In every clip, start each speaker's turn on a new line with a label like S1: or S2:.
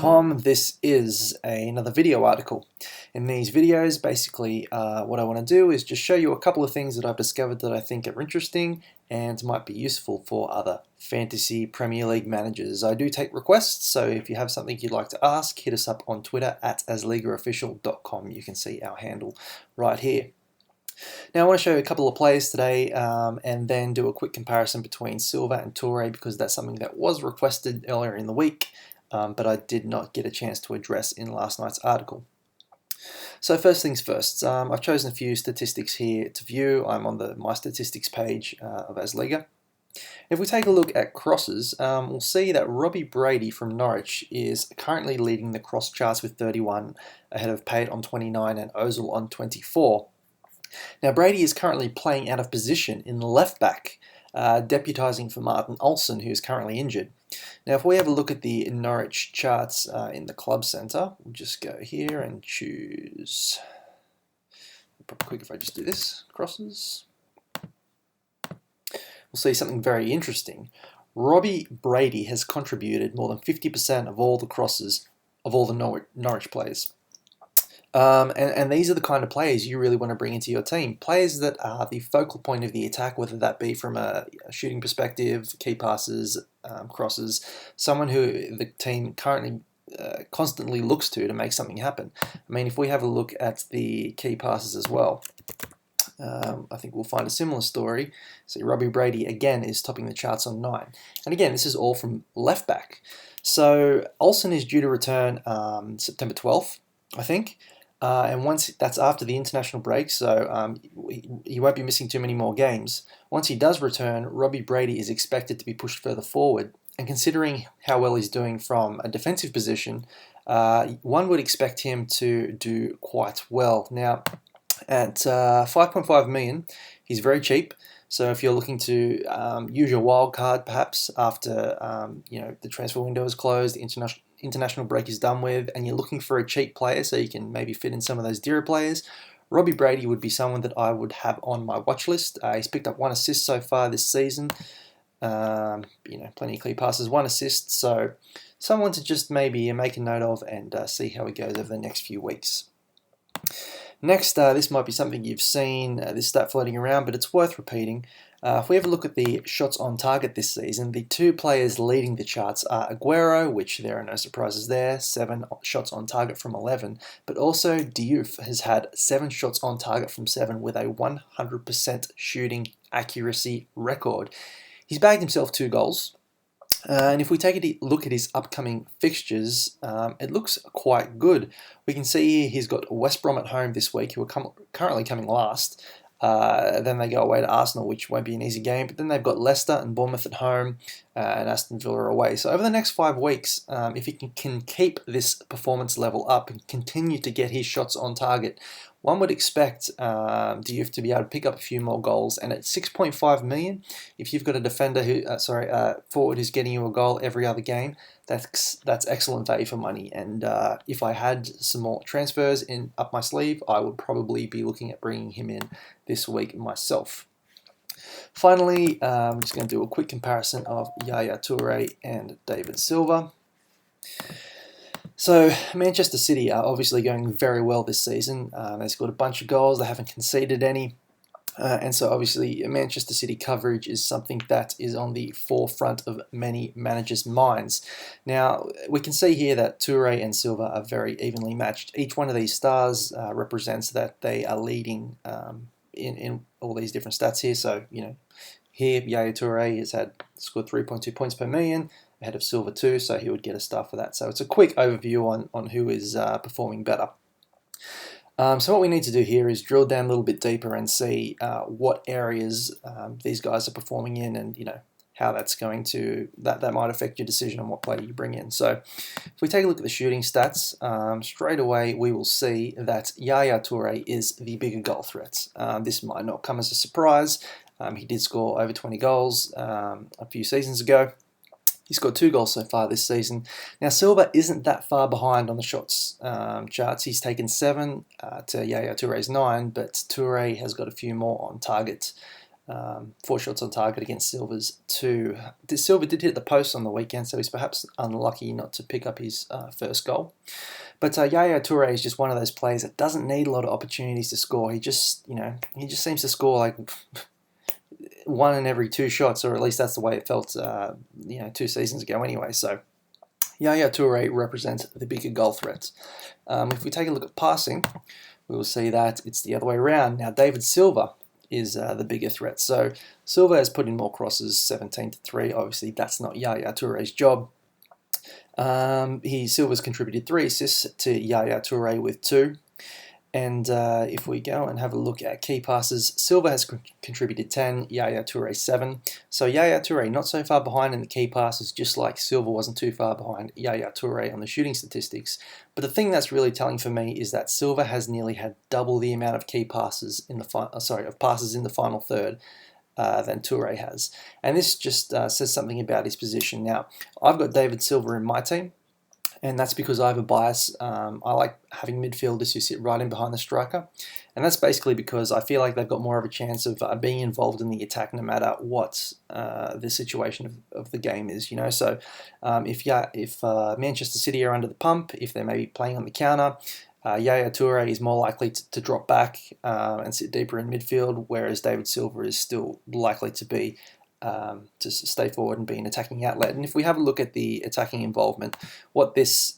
S1: FPL.com. This is another video article. In these videos, basically what I want to do is just show you a couple of things that I've discovered that I think are interesting and might be useful for other fantasy Premier League managers. I do take requests, so if you have something you'd like to ask, hit us up on Twitter at asligaofficial.com. You can see our handle right here. Now I want to show you a couple of players today and then do a quick comparison between Silva and Toure, because that's something that was requested earlier in the week, but I did not get a chance to address in last night's article. So first things first, I've chosen a few statistics here to view. I'm on the My Statistics page of Asliga. If we take a look at crosses, we'll see that Robby Brady from Norwich is currently leading the cross charts with 31, ahead of Pate on 29 and Ozil on 24. Now Brady is currently playing out of position in left back, deputising for Martin Olsen, who is currently injured. Now if we have a look at the Norwich charts in the club centre, we'll just go here and choose, probably quick if I just do this, crosses. We'll see something very interesting. Robby Brady has contributed more than 50% of all the crosses of all the Norwich players. And these are the kind of players you really want to bring into your team. Players that are the focal point of the attack, whether that be from a shooting perspective, key passes, crosses, someone who the team currently constantly looks to make something happen. I mean, if we have a look at the key passes as well, I think we'll find a similar story. So Robby Brady again is topping the charts on 9. And again, this is all from left back. So Olsen is due to return September 12th, I think. And once that's after the international break, so he won't be missing too many more games. Once he does return, Robby Brady is expected to be pushed further forward. And considering how well he's doing from a defensive position, one would expect him to do quite well. Now, at 5.5 million, he's very cheap. So if you're looking to use your wild card, perhaps after the transfer window is closed, the international break is done with, and you're looking for a cheap player so you can maybe fit in some of those dearer players, Robby Brady would be someone that I would have on my watch list. He's picked up 1 assist so far this season. Plenty of clear passes, 1 assist. So someone to just maybe make a note of and see how it goes over the next few weeks. Next, this might be something you've seen, this stat floating around, but it's worth repeating. If we have a look at the shots on target this season, the 2 players leading the charts are Aguero, which there are no surprises there, 7 shots on target from 11, but also Diouf has had 7 shots on target from 7 with a 100% shooting accuracy record. He's bagged himself 2 goals. And if we take a look at his upcoming fixtures, it looks quite good. We can see here he's got West Brom at home this week, who are currently coming last. Then they go away to Arsenal, which won't be an easy game. But then they've got Leicester and Bournemouth at home, and Aston Villa away. So over the next 5 weeks, if he can keep this performance level up and continue to get his shots on target, one would expect Diouf to be able to pick up a few more goals. And at 6.5 million, if you've got a defender forward who's getting you a goal every other game, that's excellent value for money. And if I had some more transfers up my sleeve, I would probably be looking at bringing him in this week myself. Finally, I'm just going to do a quick comparison of Yaya Toure and David Silva. So Manchester City are obviously going very well this season. They scored a bunch of goals, they haven't conceded any. And so obviously Manchester City coverage is something that is on the forefront of many managers' minds. Now we can see here that Toure and Silva are very evenly matched. Each one of these stars represents that they are leading in all these different stats here. So here Yaya Toure has scored 3.2 points per million, ahead of Silva too, so he would get a star for that. So it's a quick overview on who is performing better. So what we need to do here is drill down a little bit deeper and see what areas these guys are performing in, and how that's going to that might affect your decision on what player you bring in. So if we take a look at the shooting stats, straight away we will see that Yaya Toure is the bigger goal threat. This might not come as a surprise. He did score over 20 goals a few seasons ago. He's got 2 goals so far this season. Now Silva isn't that far behind on the shots charts. He's taken 7 to Yaya Toure's 9, but Toure has got a few more on target. 4 shots on target against Silva's 2. Silva did hit the post on the weekend, so he's perhaps unlucky not to pick up his first goal. But Yaya Toure is just one of those players that doesn't need a lot of opportunities to score. He just seems to score like 1 in every 2 shots, or at least that's the way it felt, 2 seasons ago anyway. So Yaya Toure represents the bigger goal threats. If we take a look at passing, we will see that it's the other way around. Now, David Silva is the bigger threat. So Silva has put in more crosses, 17-3. Obviously, that's not Yaya Toure's job. Silva's contributed 3 assists to Yaya Toure with 2. And if we go and have a look at key passes, Silva has contributed 10, Yaya Toure 7. So Yaya Toure not so far behind in the key passes, just like Silva wasn't too far behind Yaya Toure on the shooting statistics. But the thing that's really telling for me is that Silva has nearly had double the amount of key passes in the passes in the final third than Toure has. And this just says something about his position. Now, I've got David Silva in my team, and that's because I have a bias. I like having midfielders who sit right in behind the striker, and that's basically because I feel like they've got more of a chance of being involved in the attack no matter what the situation of the game is. So if Manchester City are under the pump, if they may be playing on the counter, Yaya Toure is more likely to drop back and sit deeper in midfield, whereas David Silva is still likely to be to stay forward and be an attacking outlet. And if we have a look at the attacking involvement, what this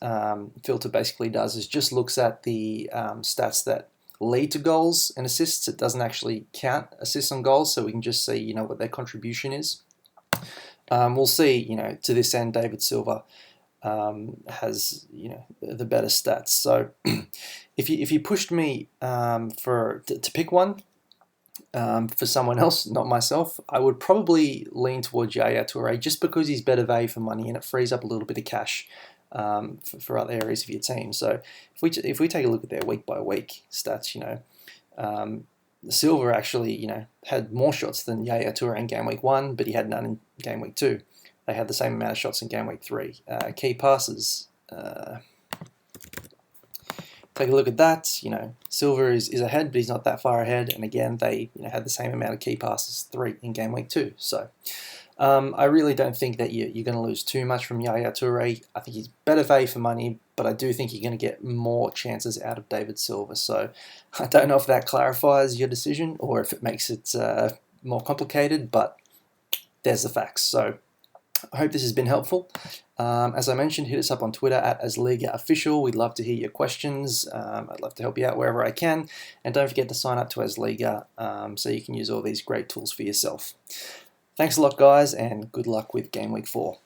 S1: filter basically does is just looks at the stats that lead to goals and assists. It doesn't actually count assists on goals, so we can just see what their contribution is. We'll see, to this end, David Silva has the better stats. So if you pushed me to pick one, for someone else, not myself, I would probably lean towards Yaya Toure just because he's better value for money and it frees up a little bit of cash for other areas of your team. So if we take a look at their week by week stats, Silva actually had more shots than Yaya Toure in game week 1, but he had none in game week 2. They had the same amount of shots in game week 3. Key passes. Take a look at that. Silva is ahead, but he's not that far ahead. And again, they had the same amount of key passes, 3 in game week 2. So I really don't think that you're going to lose too much from Yaya Toure. I think he's better value for money, but I do think you're going to get more chances out of David Silva. So I don't know if that clarifies your decision or if it makes it more complicated, but there's the facts. So I hope this has been helpful. As I mentioned, hit us up on Twitter at AsLigaOfficial. We'd love to hear your questions. I'd love to help you out wherever I can. And don't forget to sign up to AsLiga so you can use all these great tools for yourself. Thanks a lot, guys, and good luck with Game Week 4.